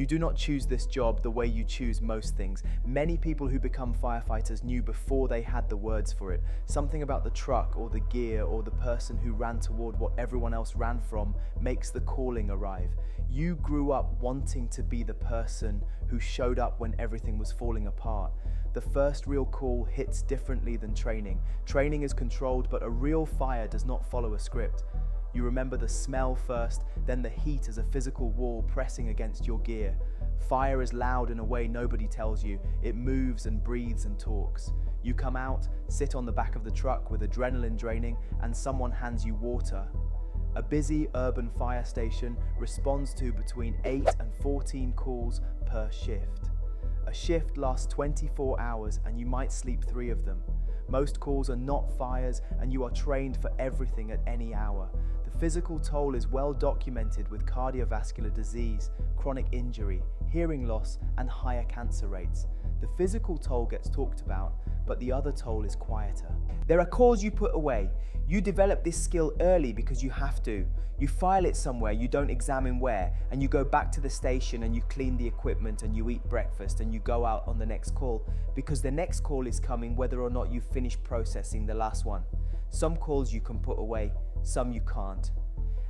You do not choose this job the way you choose most things. Many people who become firefighters knew before they had the words for it. Something about the truck or the gear or the person who ran toward what everyone else ran from makes the calling arrive. You grew up wanting to be the person who showed up when everything was falling apart. The first real call hits differently than training. Training is controlled, but a real fire does not follow a script. You remember the smell first, then the heat as a physical wall pressing against your gear. Fire is loud in a way nobody tells you. It moves and breathes and talks. You come out, sit on the back of the truck with adrenaline draining, and someone hands you water. A busy urban fire station responds to between 8 and 14 calls per shift. A shift lasts 24 hours and you might sleep 3 of them. Most calls are not fires and you are trained for everything at any hour. The physical toll is well documented with cardiovascular disease, chronic injury, hearing loss, and higher cancer rates. The physical toll gets talked about, but the other toll is quieter. There are calls you put away. You develop this skill early because you have to. You file it somewhere, you don't examine where, and you go back to the station and you clean the equipment and you eat breakfast and you go out on the next call because the next call is coming whether or not you finish processing the last one. Some calls you can put away, some you can't.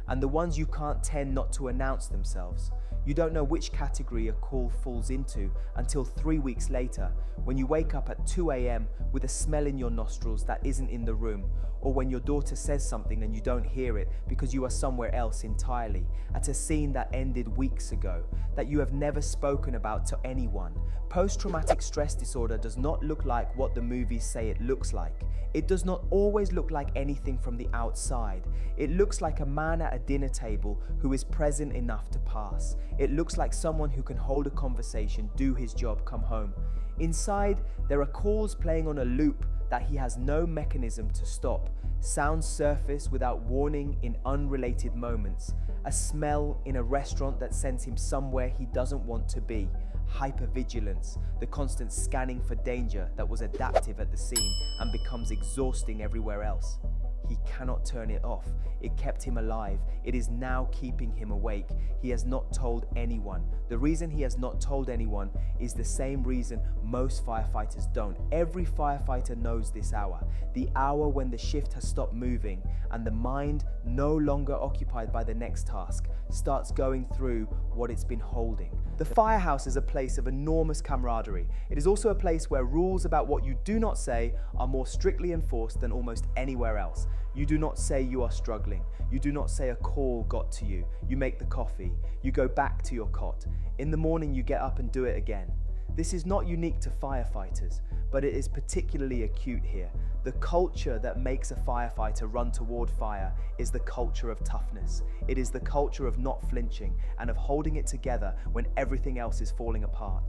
And the ones you can't tend not to announce themselves. You don't know which category a call falls into until 3 weeks later, when you wake up at 2 a.m. with a smell in your nostrils that isn't in the room, or when your daughter says something and you don't hear it because you are somewhere else entirely, at a scene that ended weeks ago, that you have never spoken about to anyone. Post-traumatic stress disorder does not look like what the movies say it looks like. It does not always look like anything from the outside. It looks like a man at a dinner table who is present enough to pass. It looks like someone who can hold a conversation, do his job, come home. Inside, there are calls playing on a loop that he has no mechanism to stop. Sounds surface without warning in unrelated moments. A smell in a restaurant that sends him somewhere he doesn't want to be. Hypervigilance, the constant scanning for danger that was adaptive at the scene and becomes exhausting everywhere else. He cannot turn it off. It kept him alive. It is now keeping him awake. He has not told anyone. The reason he has not told anyone is the same reason most firefighters don't. Every firefighter knows this hour. The hour when the shift has stopped moving and the mind, no longer occupied by the next task, starts going through what it's been holding. The firehouse is a place of enormous camaraderie. It is also a place where rules about what you do not say are more strictly enforced than almost anywhere else. You do not say you are struggling. You do not say a call got to you. You make the coffee. You go back to your cot. In the morning you get up and do it again. This is not unique to firefighters, but it is particularly acute here. The culture that makes a firefighter run toward fire is the culture of toughness. It is the culture of not flinching and of holding it together when everything else is falling apart.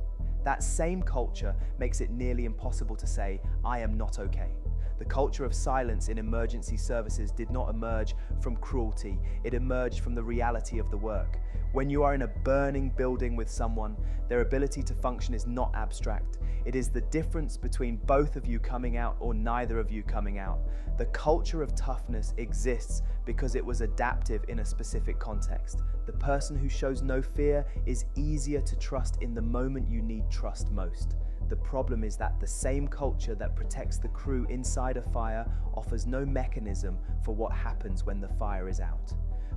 That same culture makes it nearly impossible to say, "I am not okay." The culture of silence in emergency services did not emerge from cruelty, it emerged from the reality of the work. When you are in a burning building with someone, their ability to function is not abstract. It is the difference between both of you coming out or neither of you coming out. The culture of toughness exists because it was adaptive in a specific context. The person who shows no fear is easier to trust in the moment you need trust most. The problem is that the same culture that protects the crew inside a fire offers no mechanism for what happens when the fire is out.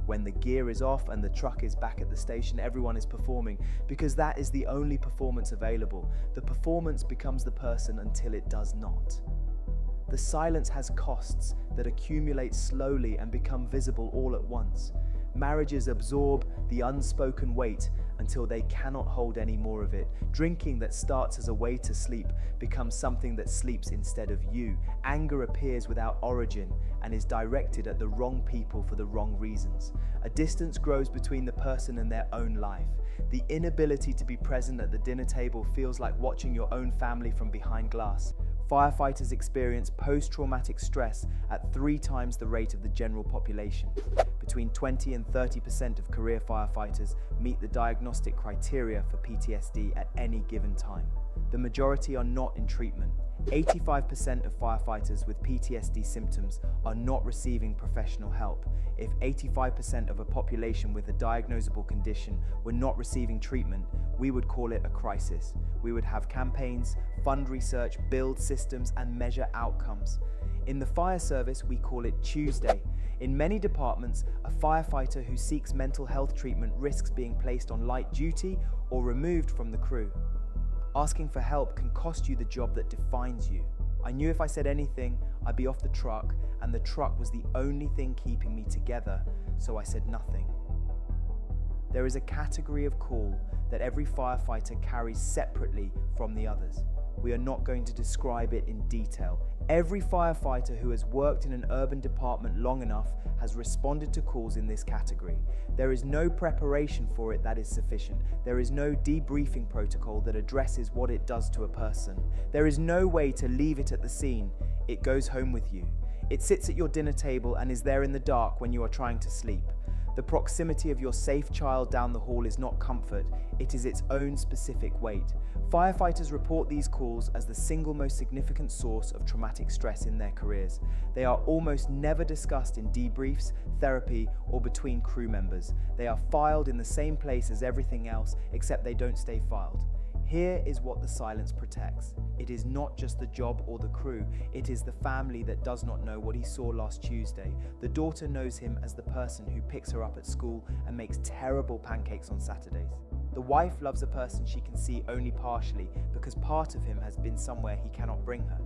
When the gear is off and the truck is back at the station, everyone is performing because that is the only performance available. The performance becomes the person until it does not. The silence has costs that accumulate slowly and become visible all at once. Marriages absorb the unspoken weight until they cannot hold any more of it. Drinking that starts as a way to sleep becomes something that sleeps instead of you. Anger appears without origin and is directed at the wrong people for the wrong reasons. A distance grows between the person and their own life. The inability to be present at the dinner table feels like watching your own family from behind glass. Firefighters experience post-traumatic stress at 3 times the rate of the general population. Between 20 and 30% of career firefighters meet the diagnostic criteria for PTSD at any given time. The majority are not in treatment. 85% of firefighters with PTSD symptoms are not receiving professional help. If 85% of a population with a diagnosable condition were not receiving treatment, we would call it a crisis. We would have campaigns, fund research, build systems, and measure outcomes. In the fire service, we call it Tuesday. In many departments, a firefighter who seeks mental health treatment risks being placed on light duty or removed from the crew. Asking for help can cost you the job that defines you. I knew if I said anything, I'd be off the truck, and the truck was the only thing keeping me together, so I said nothing. There is a category of call that every firefighter carries separately from the others. We are not going to describe it in detail. Every firefighter who has worked in an urban department long enough has responded to calls in this category. There is no preparation for it that is sufficient. There is no debriefing protocol that addresses what it does to a person. There is no way to leave it at the scene. It goes home with you. It sits at your dinner table and is there in the dark when you are trying to sleep. The proximity of your safe child down the hall is not comfort, it is its own specific weight. Firefighters report these calls as the single most significant source of traumatic stress in their careers. They are almost never discussed in debriefs, therapy, or between crew members. They are filed in the same place as everything else, except they don't stay filed. Here is what the silence protects. It is not just the job or the crew, it is the family that does not know what he saw last Tuesday. The daughter knows him as the person who picks her up at school and makes terrible pancakes on Saturdays. The wife loves a person she can see only partially because part of him has been somewhere he cannot bring her.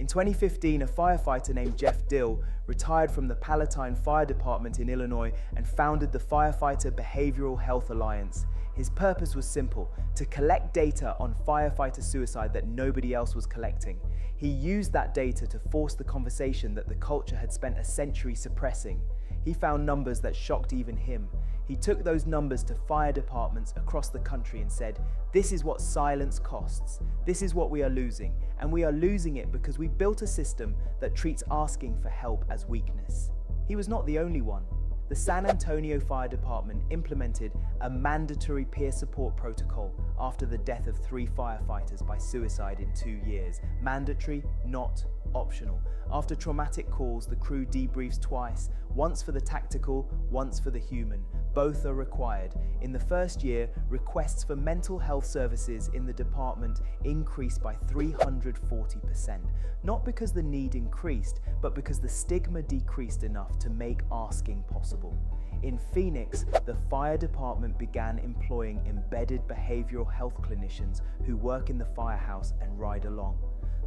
In 2015, a firefighter named Jeff Dill retired from the Palatine Fire Department in Illinois and founded the Firefighter Behavioral Health Alliance. His purpose was simple: to collect data on firefighter suicide that nobody else was collecting. He used that data to force the conversation that the culture had spent a century suppressing. He found numbers that shocked even him. He took those numbers to fire departments across the country and said, "This is what silence costs. This is what we are losing. And we are losing it because we built a system that treats asking for help as weakness." He was not the only one. The San Antonio Fire Department implemented a mandatory peer support protocol after the death of 3 firefighters by suicide in 2 years. Mandatory, not optional. After traumatic calls, the crew debriefs twice, once for the tactical, once for the human. Both are required. In the first year, requests for mental health services in the department increased by 340%. Not because the need increased, but because the stigma decreased enough to make asking possible. In Phoenix, the fire department began employing embedded behavioral health clinicians who work in the firehouse and ride along.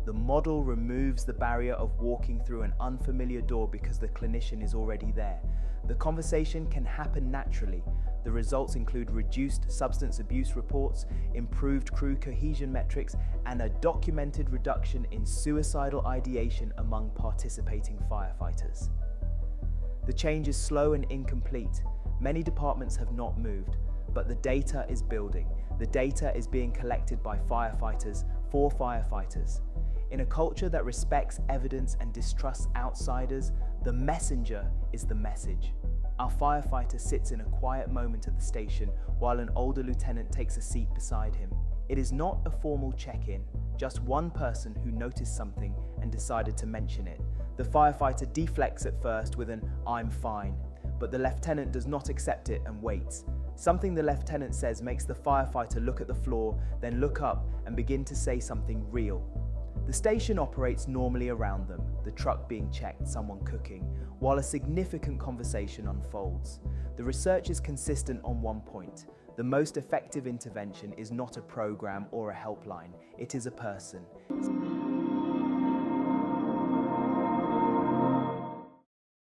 The model removes the barrier of walking through an unfamiliar door because the clinician is already there. The conversation can happen naturally. The results include reduced substance abuse reports, improved crew cohesion metrics, and a documented reduction in suicidal ideation among participating firefighters. The change is slow and incomplete. Many departments have not moved, but the data is building. The data is being collected by firefighters for firefighters. In a culture that respects evidence and distrusts outsiders, the messenger is the message. Our firefighter sits in a quiet moment at the station while an older lieutenant takes a seat beside him. It is not a formal check-in, just one person who noticed something and decided to mention it. The firefighter deflects at first with an "I'm fine," but the lieutenant does not accept it and waits. Something the lieutenant says makes the firefighter look at the floor, then look up and begin to say something real. The station operates normally around them, the truck being checked, someone cooking, while a significant conversation unfolds. The research is consistent on one point. The most effective intervention is not a program or a helpline, it is a person.